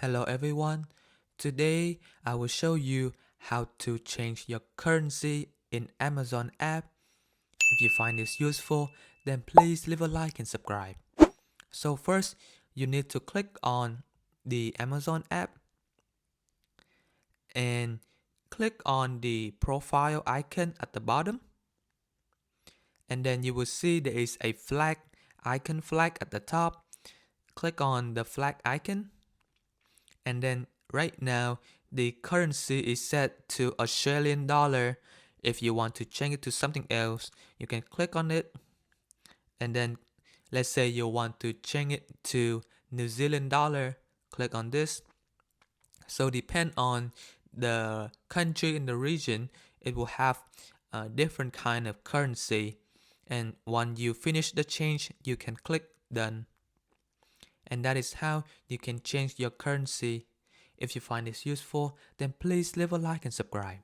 Hello everyone. Today I will show you how to change your currency in Amazon app. If you find this useful, then please leave a like and subscribe. So first, you need to click on the Amazon app and click on the profile icon at the bottom. And then you will see there is a flag at the top. Click on the flag icon. And then right now, the currency is set to Australian dollar. If you want to change it to something else, you can click on it. And then let's say you want to change it to New Zealand dollar, click on this. So depend on the country in the region, it will have a different kind of currency. And once you finish the change, you can click done. And that is how you can change your currency. If you find this useful, then please leave a like and subscribe.